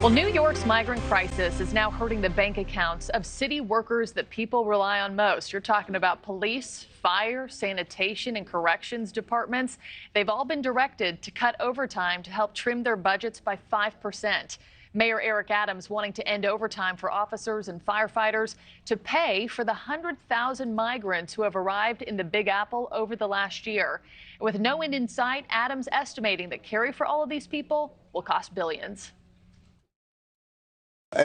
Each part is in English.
Well, New York's migrant crisis is now hurting the bank accounts of city workers that people rely on most. You're talking about police, fire, sanitation, and corrections departments. They've all been directed to cut overtime to help trim their budgets by 5%. Mayor Eric Adams wanting to end overtime for officers and firefighters to pay for the 100,000 migrants who have arrived in the Big Apple over the last year. With no end in sight, Adams estimating that carry for all of these people will cost billions.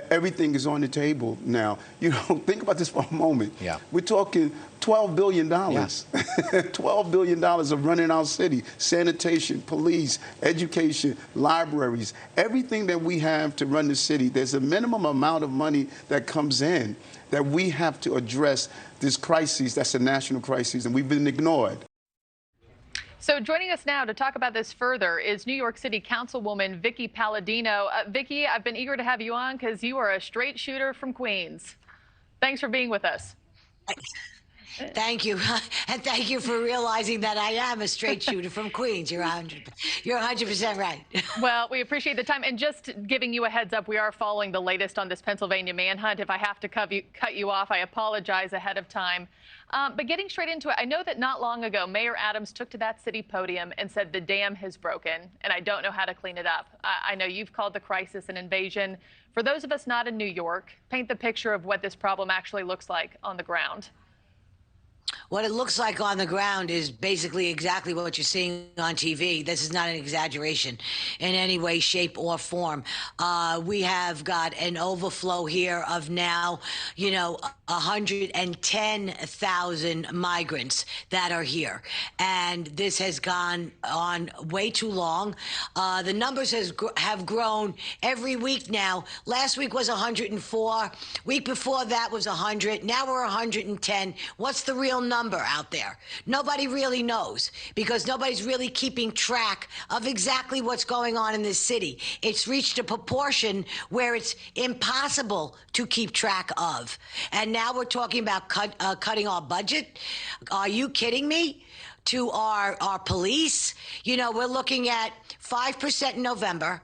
Everything is on the table now. Think about this for a moment. Yeah. We're talking $12 billion. Yeah. $12 billion of running our city, sanitation, police, education, libraries, everything that we have to run the city. There's a minimum amount of money that comes in that we have to address this crisis. That's a national crisis, and we've been ignored. So joining us now to talk about this further is New York City Councilwoman Vickie Paladino. Vickie, I've been eager to have you on because you are a straight shooter from Queens. Thanks for being with us. Thank you. And thank you for realizing that I am a straight shooter from Queens. You're 100% right. Well, we appreciate the time. And just giving you a heads up, we are following the latest on this Pennsylvania manhunt. If I have to cut you off, I apologize ahead of time. But getting straight into it, I know that not long ago, Mayor Adams took to that city podium and said the dam has broken, and I don't know how to clean it up. I know you've called the crisis an invasion. For those of us not in New York, paint the picture of what this problem actually looks like on the ground. What it looks like on the ground is basically exactly what you're seeing on TV. This is not an exaggeration in any way, shape, or form. We have got an overflow here of now, 110,000 migrants that are here. And this has gone on way too long. The numbers have grown every week now. Last week was 104. Week before that was 100. Now we're 110. What's the real number out there? Nobody really knows because nobody's really keeping track of exactly what's going on in this city. It's reached a proportion where it's impossible to keep track of. And now we're talking about cutting our budget. Are you kidding me? To our police, we're looking at 5% in November.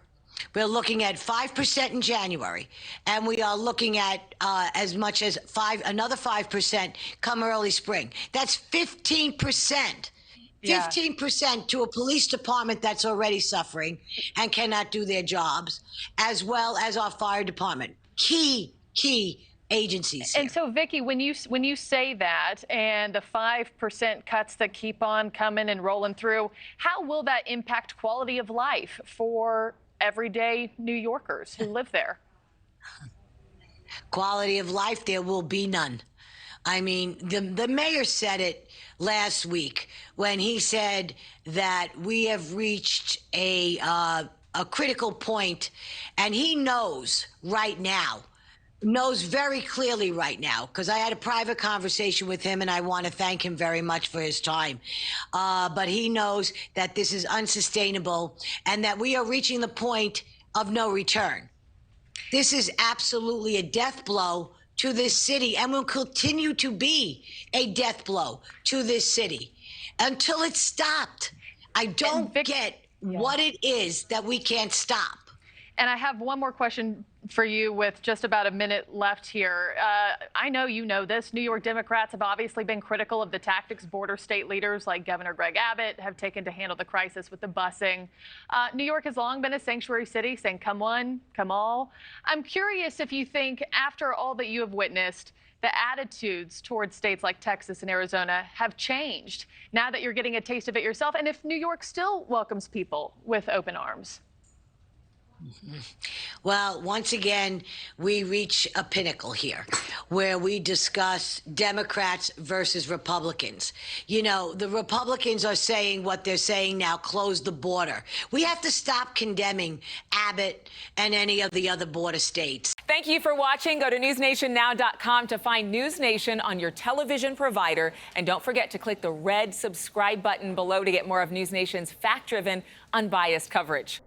We're looking at 5% in January, and we are looking at as much as another 5% come early spring. That's 15%. 15% to a police department that's already suffering and cannot do their jobs, as well as our fire department. Key agencies here. And so, Vickie, when you say that and the 5% cuts that keep on coming and rolling through, how will that impact quality of life for everyday New Yorkers who live there? Quality of life, there will be none. I mean, the mayor said it last week when he said that we have reached a critical point, and he knows very clearly right now, because I had a private conversation with him, and I want to thank him very much for his time. But he knows that this is unsustainable and that we are reaching the point of no return. This is absolutely a death blow to this city and will continue to be a death blow to this city until it's stopped. I don't get what it is that we can't stop. And I have one more question for you with just about a minute left here. I know you know this. New York Democrats have obviously been critical of the tactics border state leaders like Governor Greg Abbott have taken to handle the crisis with the busing. New York has long been a sanctuary city, saying come one, come all. I'm curious if you think after all that you have witnessed, the attitudes towards states like Texas and Arizona have changed now that you're getting a taste of it yourself, and if New York still welcomes people with open arms. Well, once again, we reach a pinnacle here where we discuss Democrats versus Republicans. The Republicans are saying what they're saying now, close the border. We have to stop condemning Abbott and any of the other border states. Thank you for watching. Go to newsnationnow.com to find NewsNation on your television provider. And don't forget to click the red subscribe button below to get more of NewsNation's fact-driven, unbiased coverage.